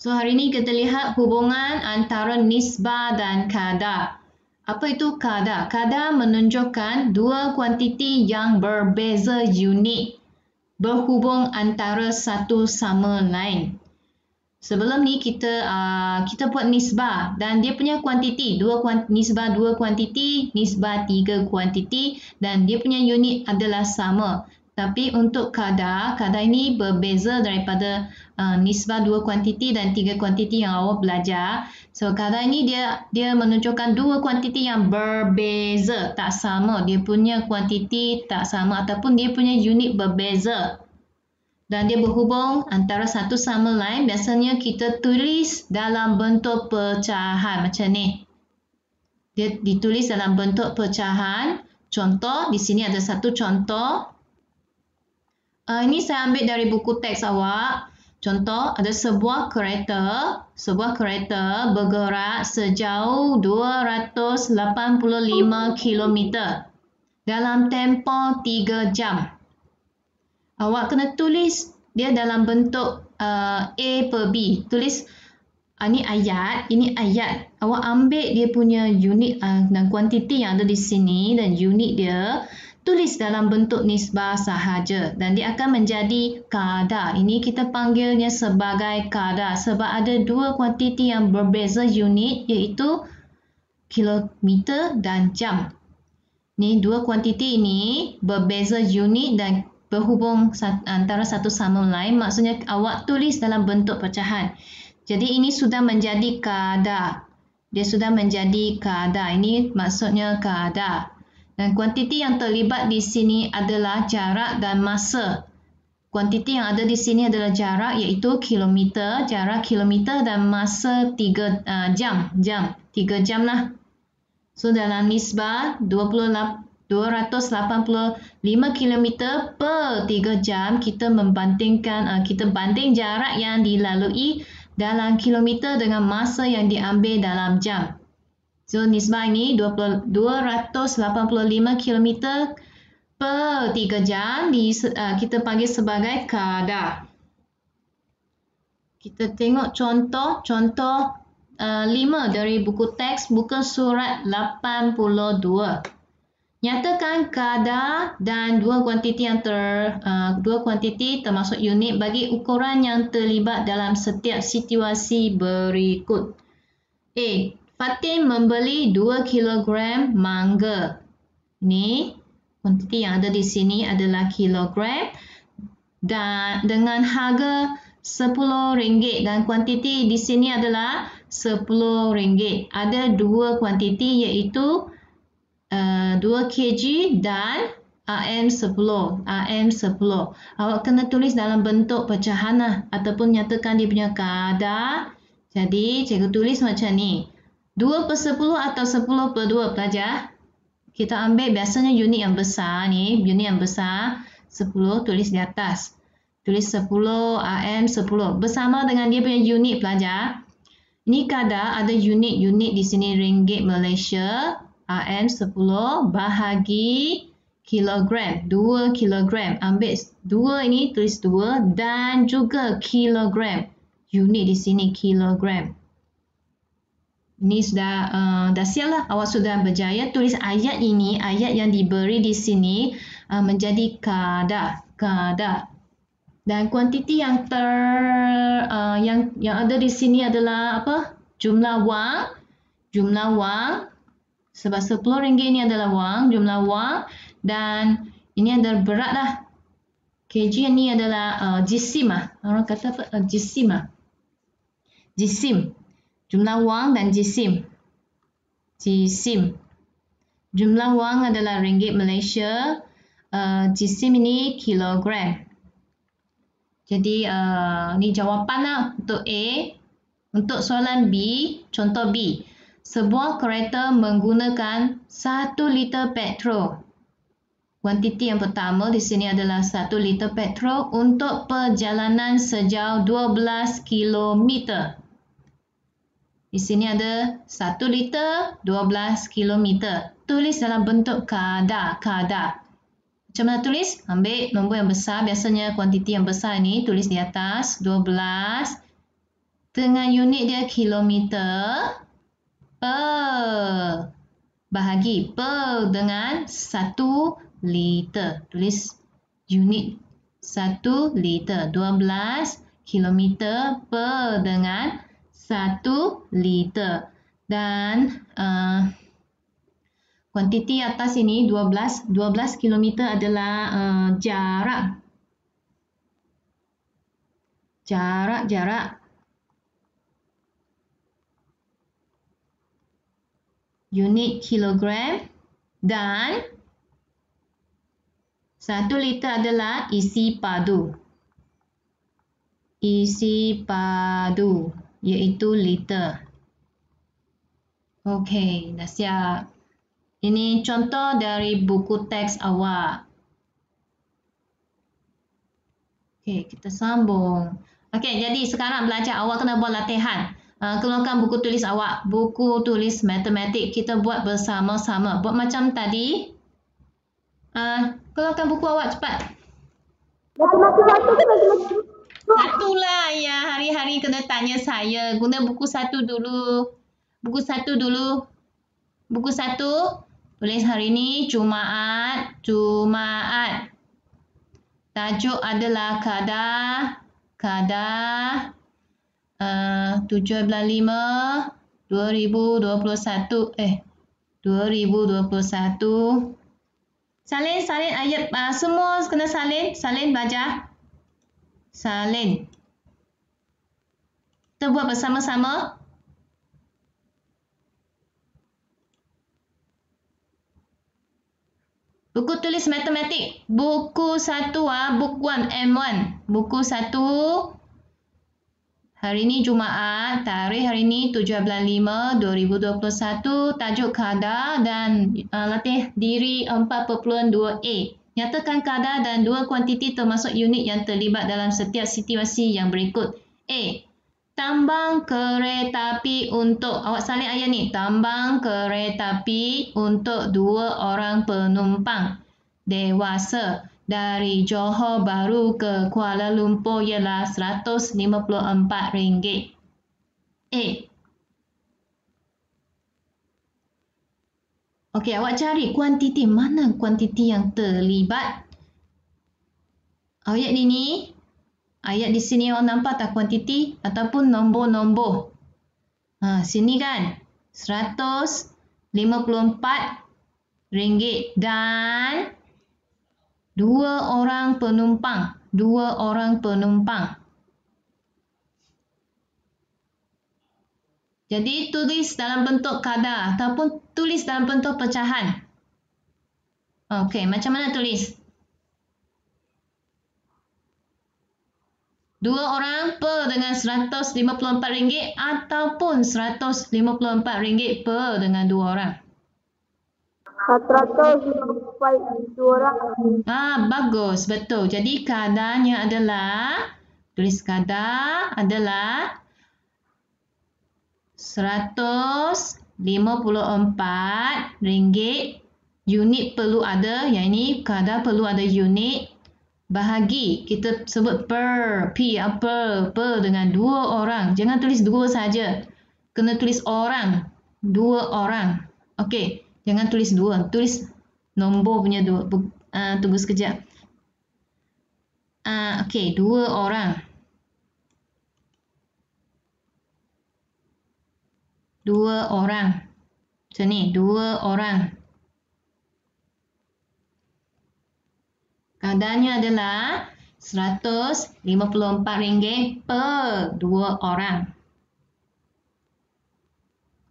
So hari ini kita lihat hubungan antara nisbah dan kadar. Apa itu kadar? Kadar menunjukkan dua kuantiti yang berbeza unit berhubung antara satu sama lain. Sebelum ni kita buat nisbah dan dia punya kuantiti nisbah dua kuantiti, nisbah tiga kuantiti dan dia punya unit adalah sama. Tapi untuk kadar ini berbeza daripada nisbah dua kuantiti dan tiga kuantiti yang awak belajar. So kadar ini dia menunjukkan dua kuantiti yang berbeza, tak sama. Dia punya kuantiti tak sama ataupun dia punya unit berbeza. Dan dia berhubung antara satu sama lain. Biasanya kita tulis dalam bentuk pecahan macam ni. Dia ditulis dalam bentuk pecahan. Contoh, di sini ada satu contoh. Ini saya ambil dari buku teks awak. Contoh, ada sebuah kereta bergerak sejauh 285 km dalam tempoh 3 jam. Awak kena tulis dia dalam bentuk A per B. Tulis ini ayat. Awak ambil dia punya unit dan kuantiti yang ada di sini dan unit dia. Tulis dalam bentuk nisbah sahaja dan dia akan menjadi kadar. Ini kita panggilnya sebagai kadar sebab ada dua kuantiti yang berbeza unit iaitu kilometer dan jam. Ni dua kuantiti ini berbeza unit dan berhubung antara satu sama lain. Maksudnya awak tulis dalam bentuk pecahan. Jadi ini sudah menjadi kadar. Dia sudah menjadi kadar. Ini maksudnya kadar. Dan kuantiti yang terlibat di sini adalah jarak dan masa. Kuantiti yang ada di sini adalah jarak iaitu kilometer, jarak kilometer dan masa 3 jam. 3 jam lah. So dalam nisbah 285 km per 3 jam kita banding jarak yang dilalui dalam kilometer dengan masa yang diambil dalam jam. So nisbah ini 285 km per 3 jam kita panggil sebagai kadar. Kita tengok contoh 5 dari buku teks muka surat 82. Nyatakan kadar dan dua kuantiti termasuk unit bagi ukuran yang terlibat dalam setiap situasi berikut. A. Fatin membeli 2 kg mangga. Ini kuantiti yang ada di sini adalah kilogram dan dengan harga RM10 dan kuantiti di sini adalah RM10. Ada dua kuantiti iaitu 2 kg dan RM10. Awak kena tulis dalam bentuk pecahan lah, ataupun nyatakan dia punya kadar. Jadi cikgu tulis macam ni. 2 per 10 atau 10 per 2 pelajar. Kita ambil biasanya unit yang besar ni. Unit yang besar 10 tulis di atas. Tulis 10 RM10 bersama dengan dia punya unit pelajar. Ini kadar ada unit di sini ringgit Malaysia. RM10 bahagi kilogram. 2 kilogram. Ambil 2 ini tulis 2 dan juga kilogram. Unit di sini kilogram. Ini sudah siap lah. Awak sudah berjaya tulis ayat ini. Ayat yang diberi di sini menjadi kadar. Dan kuantiti yang ada di sini adalah apa? Jumlah wang. Sebab RM10 ini adalah wang, jumlah wang dan ini adalah berat lah. Kg ini adalah jisim lah. Orang kata apa? Jisim. Jumlah wang dan jisim. Jumlah wang adalah ringgit Malaysia. Jisim ini kilogram. Jadi ni jawapan lah untuk A. Untuk soalan B, contoh B. Sebuah kereta menggunakan 1 liter petrol. Kuantiti yang pertama di sini adalah 1 liter petrol untuk perjalanan sejauh 12 km. Di sini ada 1 liter 12 km. Tulis dalam bentuk kadar. Macam mana tulis? Ambil nombor yang besar. Biasanya kuantiti yang besar ni tulis di atas 12 Dengan unit dia kilometer per. Bahagi per dengan 1 liter. Tulis unit 1 liter. 12 kilometer per dengan 1 liter. Dan kuantiti atas ini 12 kilometer adalah jarak. Unit kilogram dan 1 liter adalah isi padu. Isi padu iaitu liter. Okey, dah siap. Ini contoh dari buku teks awak. Okey, kita sambung. Okey, jadi sekarang belajar awak kena buat latihan. Keluarkan buku tulis awak. Buku tulis matematik. Kita buat bersama-sama. Buat macam tadi. Keluarkan buku awak cepat. Matematik satu ke matematik? Satulah ya. Hari-hari kena tanya saya. Guna buku satu dulu. Buku satu dulu. Buku satu. Tulis hari ini Jumaat. Jumaat. Tajuk adalah kadar 17/5/2021. Salin ayat semua kena salin belajar. Salin. Kita buat bersama-sama. Buku tulis matematik. Buku 1 book 1 M1. Buku 1 hari ini Jumaat, tarikh hari ini 17/5/2021, tajuk kadar dan latih diri 4.2a. Nyatakan kadar dan dua kuantiti termasuk unit yang terlibat dalam setiap situasi yang berikut. A. Tambang kereta api untuk, awak salin ayat ni, tambang kereta api untuk 2 orang penumpang dewasa dari Johor Bahru ke Kuala Lumpur ialah RM154. A. Okey, awak cari kuantiti. Mana kuantiti yang terlibat? Ayat ini, ayat di sini awak nampak tak kuantiti ataupun nombor-nombor? Sini kan RM154 dan 2 orang penumpang. 2 orang penumpang. Jadi tulis dalam bentuk kadar ataupun tulis dalam bentuk pecahan. Okey, macam mana tulis? 2 orang per dengan RM154 ataupun RM154 per dengan 2 orang. 154 orang. Bagus, betul. Jadi kadarnya adalah, tulis kadar adalah RM154. Unit perlu ada, yang ini kadar perlu ada unit. Bahagi, kita sebut per, per dengan 2 orang. Jangan tulis 2 saja. Kena tulis orang. 2 orang. Okey, jangan tulis 2. Tulis nombor punya 2. Tunggu sekejap. Okey, 2 orang. 2 orang. Macam ni, 2 orang. Kadarnya adalah RM154 per 2 orang.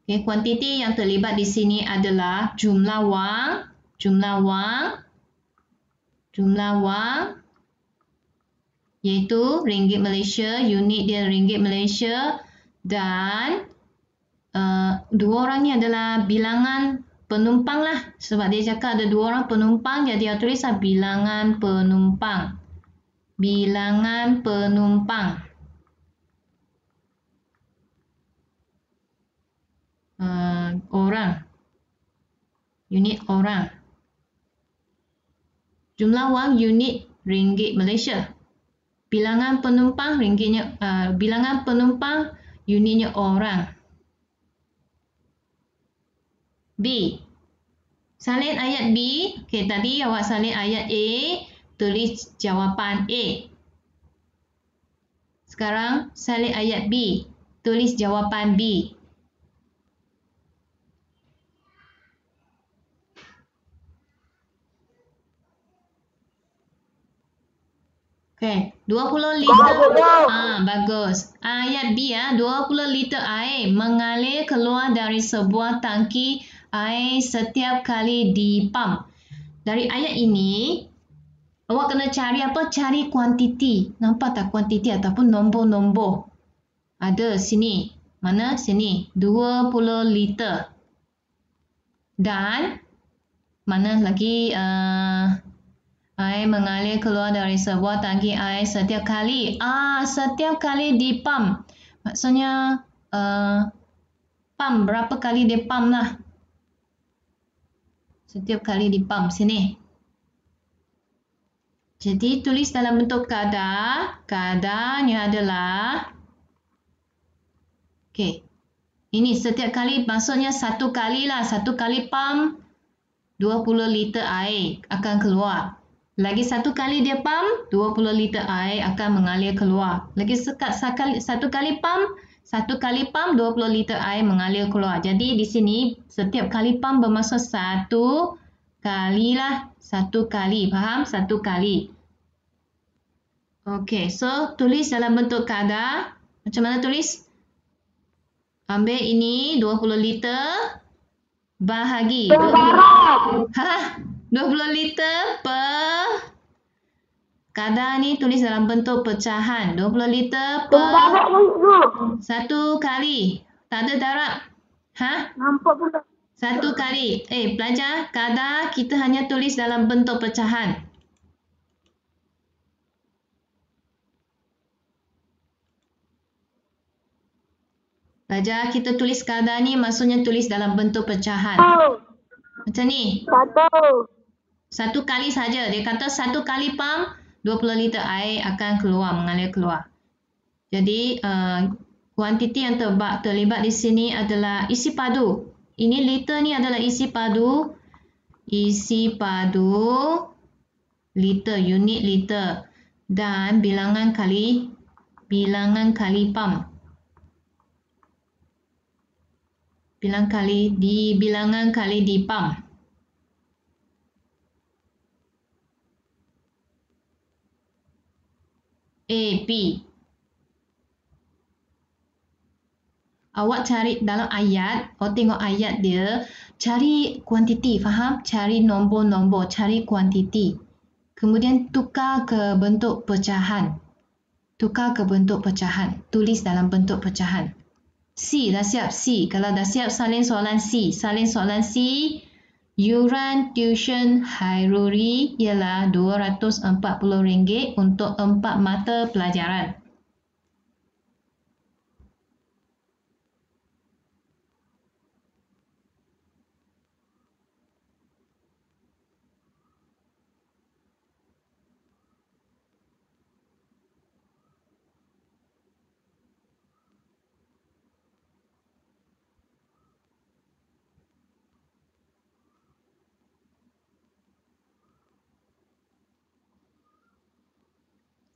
Okay, kuantiti yang terlibat di sini adalah jumlah wang iaitu ringgit Malaysia, unit dia ringgit Malaysia, dan 2 orang ni adalah bilangan penumpang lah, sebab dia cakap ada 2 orang penumpang, jadi awak tulis bilangan penumpang. Bilangan penumpang. Orang. Unit orang. Jumlah wang unit ringgit Malaysia. Bilangan penumpang ringgitnya, bilangan penumpang unitnya orang. B. Salin ayat B. Okey, tadi awak salin ayat A, tulis jawapan A. Sekarang salin ayat B, tulis jawapan B. Okey, 20 liter. Bagus. Ayat B 20 liter air mengalir keluar dari sebuah tangki air setiap kali dipam. Dari ayat ini, awak kena cari apa? Cari kuantiti. Nampak tak kuantiti ataupun nombor-nombor? Ada sini. Mana? Sini. 20 liter. Dan mana lagi? Air mengalir keluar dari sebuah tangki air setiap kali. Setiap kali dipam. Maksudnya pam. Berapa kali dia pam lah. Setiap kali dipam. Sini. Jadi tulis dalam bentuk kadar. Kadarnya adalah. Okey. Ini setiap kali maksudnya satu kali lah. Satu kali pam 20 liter air akan keluar. Lagi satu kali dia pam, 20 liter air akan mengalir keluar. Lagi satu kali pam, 20 liter air mengalir keluar. Jadi di sini setiap kali pam bermaksud satu kali lah. Satu kali. Faham? Satu kali. Okey, so tulis dalam bentuk kadar. Macam mana tulis? Ambil ini 20 liter bahagi 20 liter per kadar ni tulis dalam bentuk pecahan. 20 liter per satu kali. Tak ada darab. Nampak pula. Satu kali. Pelajar, kadar kita hanya tulis dalam bentuk pecahan. Pelajar, kita tulis kadar ni maksudnya tulis dalam bentuk pecahan. Macam ni. Satu kali saja. Dia kata satu kali pam, 20 liter air akan keluar, mengalir keluar. Jadi, kuantiti yang terlibat di sini adalah isi padu. Ini liter ni adalah isi padu. Isi padu, liter, unit liter. Dan bilangan kali pam. Bilangan kali dipam. A, B. Awak cari dalam ayat, awak tengok ayat dia, cari kuantiti, faham? Cari nombor-nombor, cari kuantiti. Kemudian tukar ke bentuk pecahan. Tulis dalam bentuk pecahan. C, dah siap C. Kalau dah siap salin soalan C. Yuran tuition Hairuri ialah RM240 untuk 4 mata pelajaran.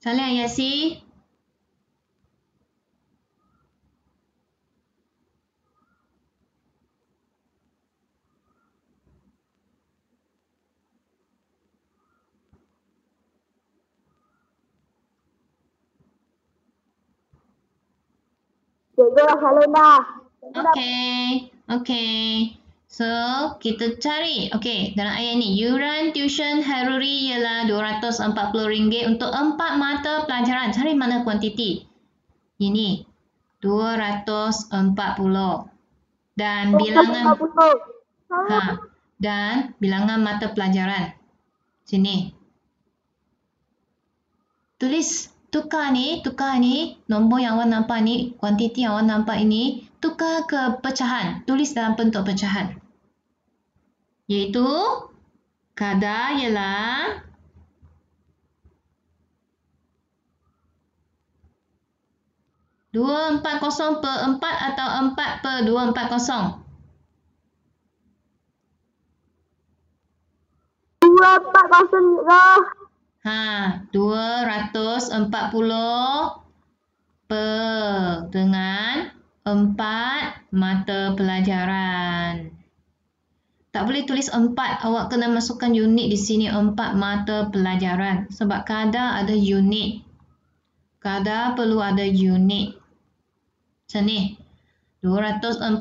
Salin ayat C. Cikgu dah salin dah. Okey. So, kita cari. Okey, dalam ayat ni. Yuran tuition Hairuri ialah RM240 untuk 4 mata pelajaran. Cari mana kuantiti? Ini. 240. Dan bilangan... Dan bilangan mata pelajaran. Sini. Tulis. Tukar ni, nombor yang awak nampak ni, kuantiti yang awak nampak ini, tukar ke pecahan. Tulis dalam bentuk pecahan. Iaitu, kadar ialah 240/4 atau 4/240? 240 lah. 240 dengan 4 mata pelajaran. Tak boleh tulis 4, awak kena masukkan unit di sini, 4 mata pelajaran. Sebab kadar ada unit. Kadar perlu ada unit. Macam ni. 240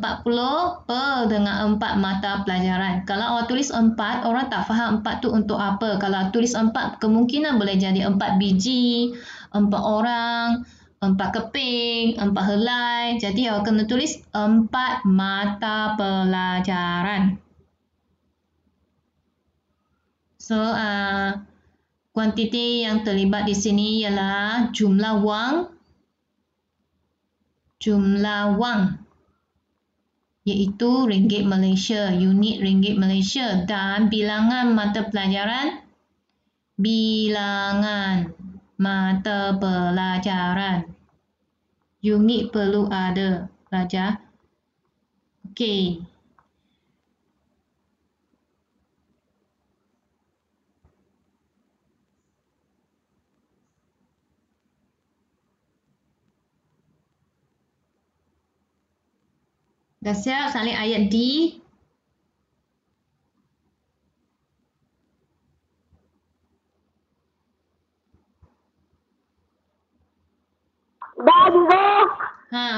dengan 4 mata pelajaran. Kalau awak tulis 4, orang tak faham 4 tu untuk apa. Kalau tulis 4, kemungkinan boleh jadi 4 biji, 4 orang, 4 keping, 4 helai. Jadi awak kena tulis 4 mata pelajaran. So, kuantiti yang terlibat di sini ialah jumlah wang, iaitu ringgit Malaysia, unit ringgit Malaysia, dan bilangan mata pelajaran, Unit perlu ada, pelajar. Okey. Dah siap salin ayat D? Dah.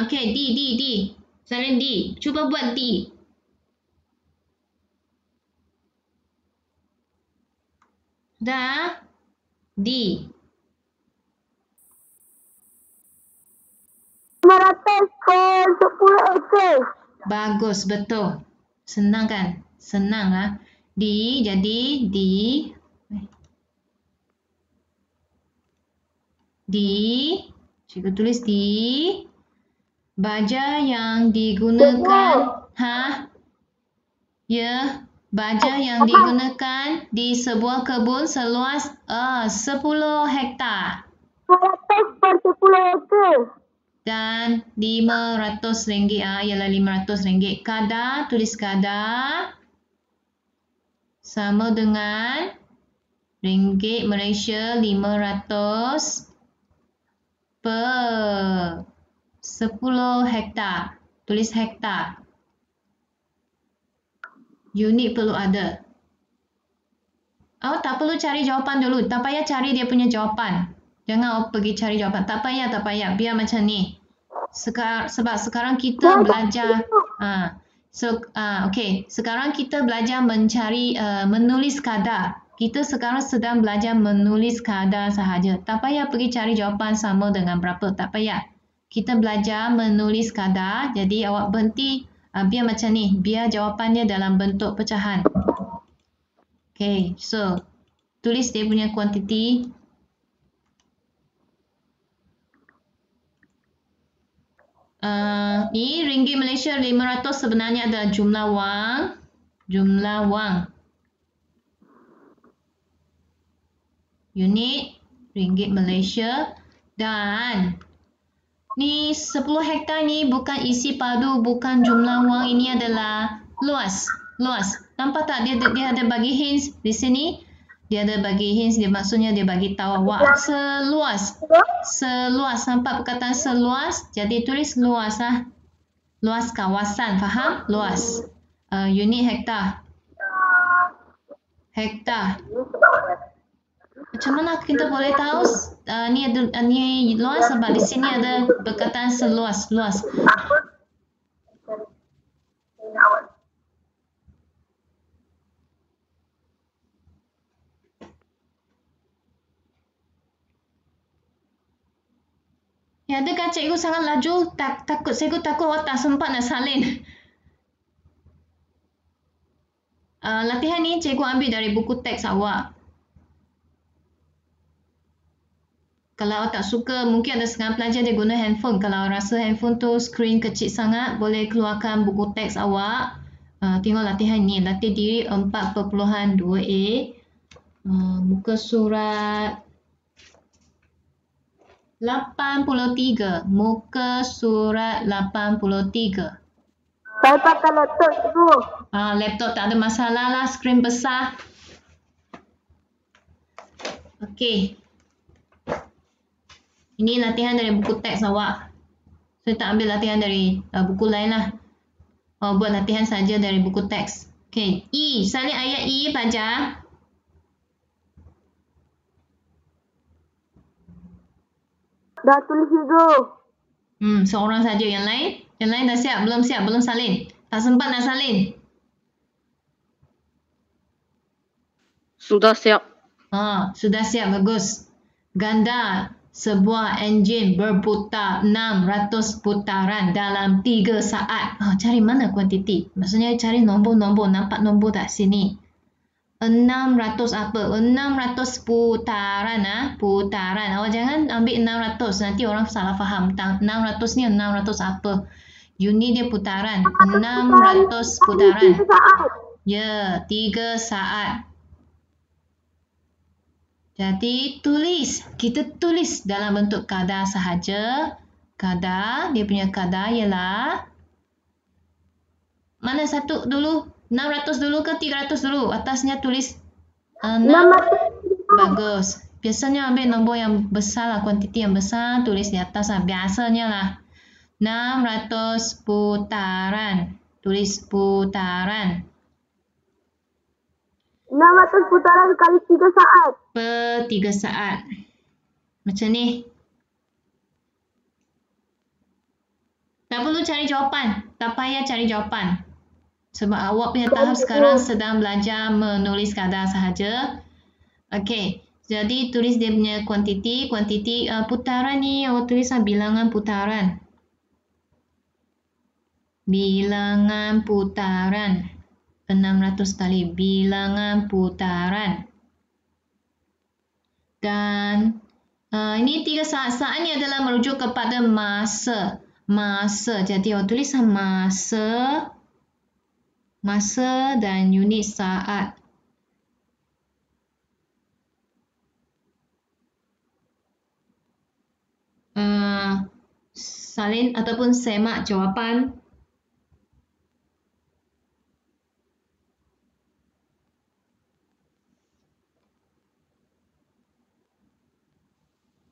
Okey, D. Salin D. Cuba buat D. Dah? D. 510 ekor. Bagus, betul. Senang kan? Senang lah. D, jadi D. Cikgu tulis D. Baja yang digunakan. Ya. Baja yang digunakan di sebuah kebun seluas 10 hektar. 510 ekor. Dan RM500 ialah RM500. Kadar, tulis kadar sama dengan ringgit Malaysia 500 per 10 hektar. Tulis hektar. Unit perlu ada. Awak tak perlu cari jawapan dulu. Tak payah cari dia punya jawapan. Jangan awak pergi cari jawapan. Tak payah. Biar macam ni. Sebab sekarang kita belajar. Okey. Sekarang kita belajar menulis kadar. Kita sekarang sedang belajar menulis kadar sahaja. Tak payah pergi cari jawapan sama dengan berapa. Tak payah. Kita belajar menulis kadar. Jadi awak berhenti. Biar macam ni. Biar jawapannya dalam bentuk pecahan. Okey. So, tulis dia punya kuantiti. Ni ringgit Malaysia 500 sebenarnya adalah jumlah wang. Unit ringgit Malaysia, dan ni 10 hektar ni bukan isi padu, bukan jumlah wang, ini adalah luas. Nampak tak dia ada bagi hints di sini? Dia ada bagi hints, dia maksudnya dia bagi tahu awak seluas. Nampak perkataan seluas? Jadi tulis luas lah. Luas kawasan, faham? Luas. Unit hektar. Macam mana kita boleh tahu ni luas? Sebab di sini ada perkataan seluas. Ya, adakah cikgu sangat laju? Cikgu takut awak tak sempat nak salin. Latihan ni cikgu ambil dari buku teks awak. Kalau awak tak suka, mungkin ada setengah pelajar dia guna handphone. Kalau rasa handphone tu skrin kecil sangat, boleh keluarkan buku teks awak. Tengok latihan ni. Latih diri 4.2a. Muka surat 83. Muka surat 83. Saya pakai laptop tu. Laptop tak ada masalah lah. Skrin besar. Okey. Ini latihan dari buku teks awak. Saya tak ambil latihan dari buku lain lah. Buat latihan saja dari buku teks. Okey. E. Salin ayat E baca. Dah tulis hijau. Seorang saja. Yang lain? Yang lain dah siap? Belum siap? Belum salin? Tak sempat nak salin? Sudah siap. Sudah siap. Bagus. Ganda. Sebuah enjin berputar 600 putaran dalam 3 saat. Cari mana kuantiti? Maksudnya cari nombor-nombor. Nampak nombor tak sini? 600 apa? 600 putaran. Putaran. Awak jangan ambil 600. Nanti orang salah faham. 600 ni 600 apa? Unit dia putaran. 600 putaran. 3 saat. Ya, 3 saat. Jadi tulis. Kita tulis dalam bentuk kadar sahaja. Kadar. Dia punya kadar ialah. Mana satu dulu? 600 dulu ke 300 dulu? Atasnya tulis 6. Bagus. Biasanya ambil nombor yang besar lah. Kuantiti yang besar. Tulis di atas lah. Biasanya lah. 600 putaran. Tulis putaran. 600 putaran kali 3 saat. Per 3 saat. Macam ni. Tak perlu cari jawapan. Tak payah cari jawapan. Sebab awak punya tahap sekarang sedang belajar menulis kadar sahaja. Okey. Jadi tulis dia punya kuantiti. Kuantiti putaran ni awak tulis bilangan putaran. Bilangan putaran. 600 kali bilangan putaran. Dan ini 3 saat. Saat ni adalah merujuk kepada masa. Masa. Jadi awak tulis masa. Masa dan unit saat. Salin ataupun semak jawapan.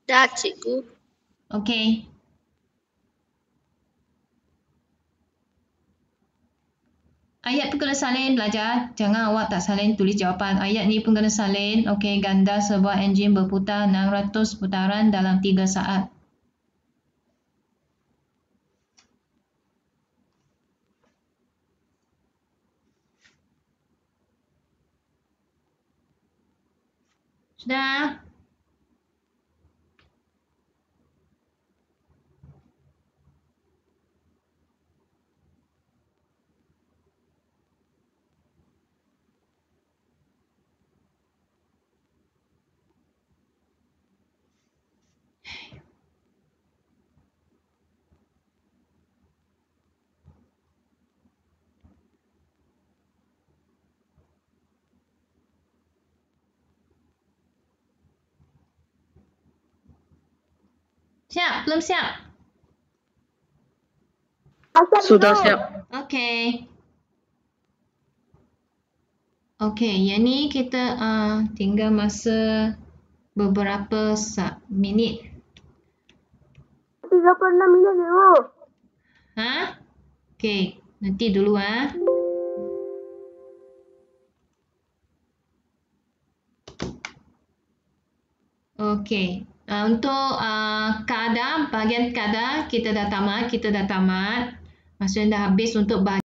Dah, cikgu. Okey. Ayat pun kena salin belajar. Jangan awak tak salin tulis jawapan. Ayat ni pun kena salin. Okey, ganda sebuah enjin berputar 600 putaran dalam 3 saat. Sudah? Siap? Belum siap? Sudah siap. Okey. Okey, yang ni kita tinggal masa beberapa minit. 36 minit dulu. Okey, nanti dulu Okey. Untuk kadar, bahagian kadar kita dah tamat. Maksudnya dah habis untuk bahagian